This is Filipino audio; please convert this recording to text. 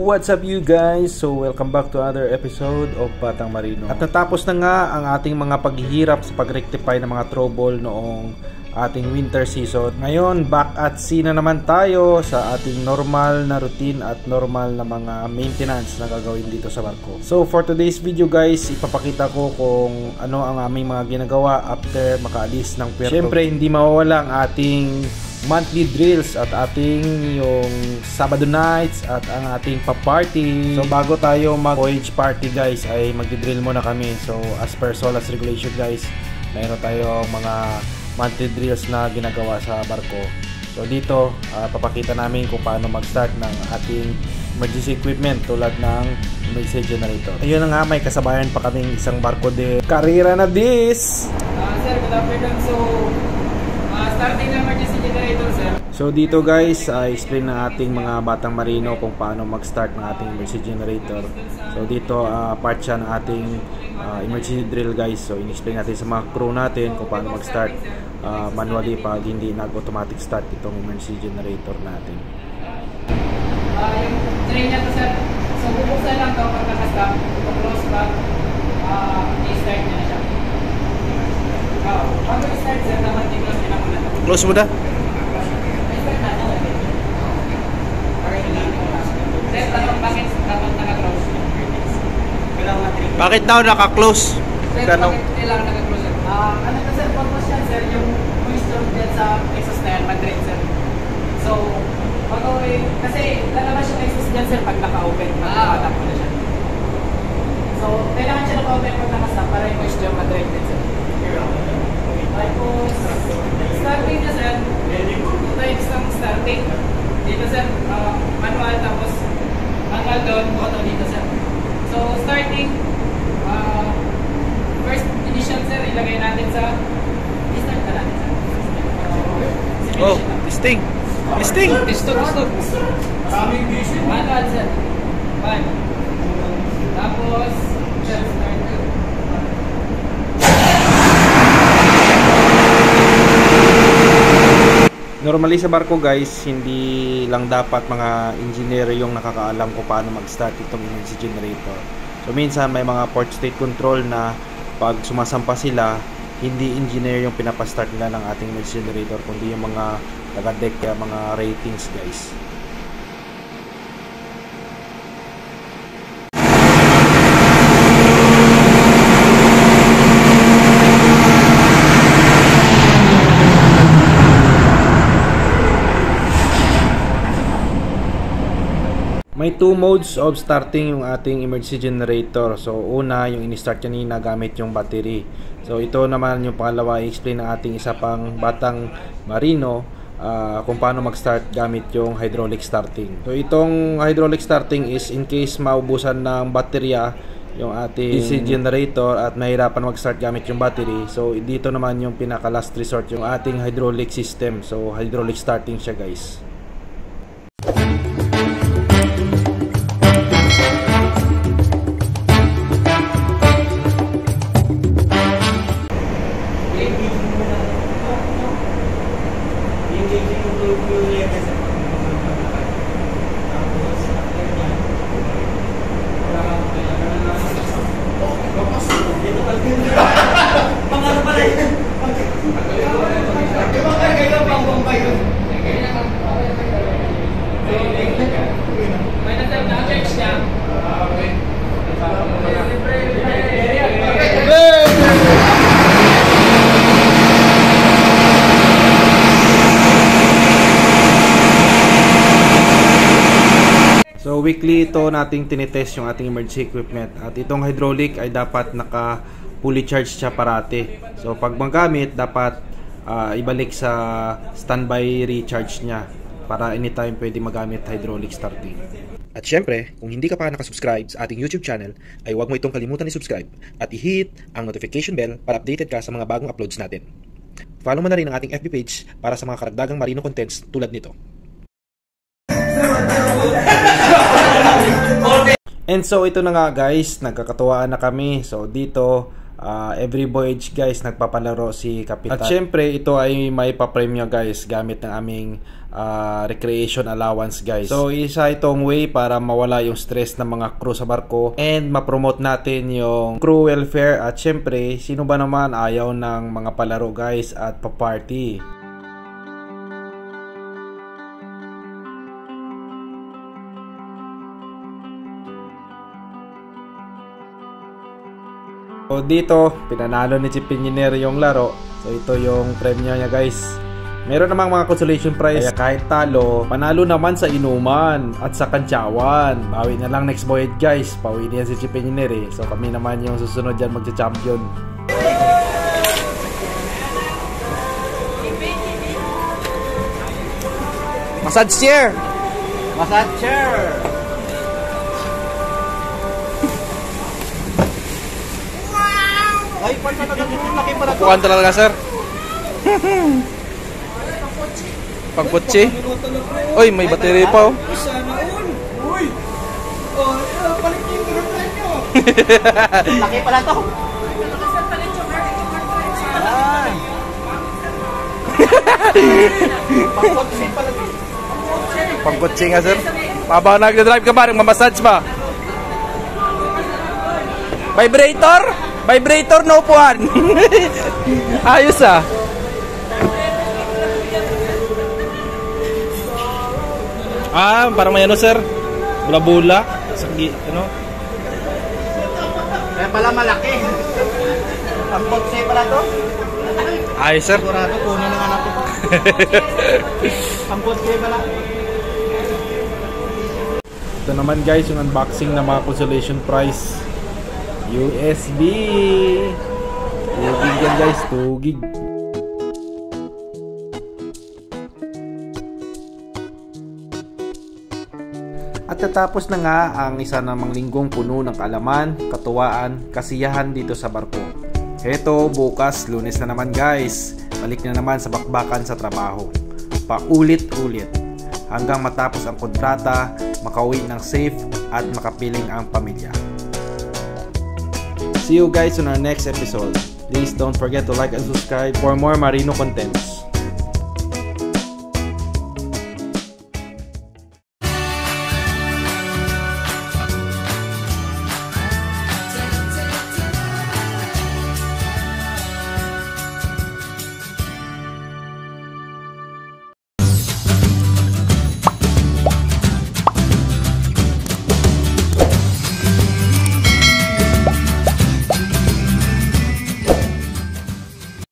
What's up you guys? So welcome back to another episode of Batang Marino. At natapos na nga ang ating mga paghihirap sa pag-rectify ng mga trouble noong ating winter season. Ngayon, back at sea na naman tayo sa ating normal na routine at normal na mga maintenance na gagawin dito sa barko. So for today's video guys, ipapakita ko kung ano ang aming mga ginagawa after makaalis ng puerto. Siyempre, hindi mawawala ang ating monthly drills at ating yung Sabado nights at ang ating pa-party. So bago tayo mag-voyage party guys ay magdi-drill muna kami. So as per SOLAS regulation guys, mayroon tayong mga monthly drills na ginagawa sa barko. So dito papakita namin kung paano mag-start ng ating emergency equipment tulad ng emergency generator. Ayun na nga, may kasabayan pa kaming isang barko de karera na this. Sir, good afternoon. So starting ng emergency generator, sir. So dito guys, explain ng ating mga batang marino kung paano mag-start ng ating emergency generator. So dito part siya ng ating emergency drill guys. So in-explain natin sa mga crew natin kung paano mag-start manually pag hindi nag-automatic start itong emergency generator natin. Yung train niya to, sir. So bubuksan lang daw pag nakastop. Kung close back, i-start niya na siya. Bago i-start, sir, dapat i-close niya na muna. Close mo na? I-start na ito. Sir, tanong, bakit dapat naka-close? Bakit daw naka-close? Sir, bakit kailangan naka-close, sir? Ano ka, sir, purpose yan, sir, yung moisture dyan sa exhaust na yan, mag-drain, sir. So, kasi lalabas yung exhaust dyan, sir, pag naka-open, pag-tap mo na siya. So, kailangan siya naka-open pag nakastop para yung moisture mag-drain din, sir. Tapos, starting niya, sir, 2 times ng starting. Dito, sir, manual, tapos manual doon, auto dito, sir. So, starting, first initial, sir, ilagay natin sa, i-start na natin, sir. Oh, listing! Listing! Stop! Manual, sir. 1. Tapos, sir, start. Normally sa barko guys, hindi lang dapat mga engineer yung nakakaalam kung paano mag-start itong emergency generator. So minsan may mga port state control na pag sumasampa sila, hindi engineer yung pinapastart nila ng ating emergency generator, kundi yung mga taga-deck, mga ratings guys. May 2 modes of starting yung ating emergency generator. So una, yung ini-start kanina gamit yung battery. So ito naman yung pangalawa, i-explain ng ating isa pang batang marino kung paano mag-start gamit yung hydraulic starting. So itong hydraulic starting is in case maubusan ng baterya yung ating DC generator at nahirapan mag-start gamit yung battery. So dito naman yung pinaka last resort yung ating hydraulic system. So hydraulic starting siya guys. So weekly ito nating tinitest yung ating emergency equipment. At itong hydraulic ay dapat naka fully charged siya parati. So pag magamit, dapat ibalik sa standby recharge niya para anytime pwede magamit hydraulic starting. At syempre, kung hindi ka pa nakasubscribe sa ating YouTube channel, ay huwag mo itong kalimutan i-subscribe at i-hit ang notification bell para updated ka sa mga bagong uploads natin. Follow mo na rin ang ating FB page para sa mga karagdagang marino contents tulad nito. And so ito na nga guys, nagkakatuwaan na kami. So dito every voyage guys nagpapalaro si Kapitan. At syempre ito ay may pa-premyo guys gamit ng aming recreation allowance guys. So isa itong way para mawala yung stress ng mga crew sa barko and ma-promote natin yung crew welfare. At syempre sino ba naman ayaw ng mga palaro guys at pa-party. So dito, pinanalo ni Chief Engineer yung laro. So ito yung premyo niya guys. Meron namang mga consolation prize. Kaya kahit talo, panalo naman sa inuman at sa kantsawan. Bawi na lang next voyage guys. Pauwi na yan si Chief Engineer eh. So kami naman yung susunod dyan magcha-champion. Massage chair! Massage chair! Ay, laki pala to. Kuhaan talaga, sir. Pagputsi. Uy, may battery pa, oh. Sana all. Uy! Oh, palit yung girlfriend nyo. Laki pala to. Pagputsi pala to. Pagputsi nga, sir. Habang nagdadrive ka ba, nagmamassage ba? Vibrator? Vibrator no puan. Ayos ah. Parang may ano sir. Bula-bula. Sagi, ano? Kaya pala malaki. Ang potse pala to. Ayos sir. Sigurado kunin ng anak ko. Ang potse pala. Ito naman guys yung unboxing ng mga consolation prize. USB 2 gig yan guys, 2 gig. At natapos na nga ang isa namang linggong puno ng kaalaman, katuwaan, kasiyahan dito sa barko. Heto, bukas Lunes na naman guys, balik na naman sa bakbakan sa trabaho. Paulit-ulit hanggang matapos ang kontrata, makauwi ng safe at makapiling ang pamilya. See you guys on our next episode. Please don't forget to like and subscribe for more marino contents.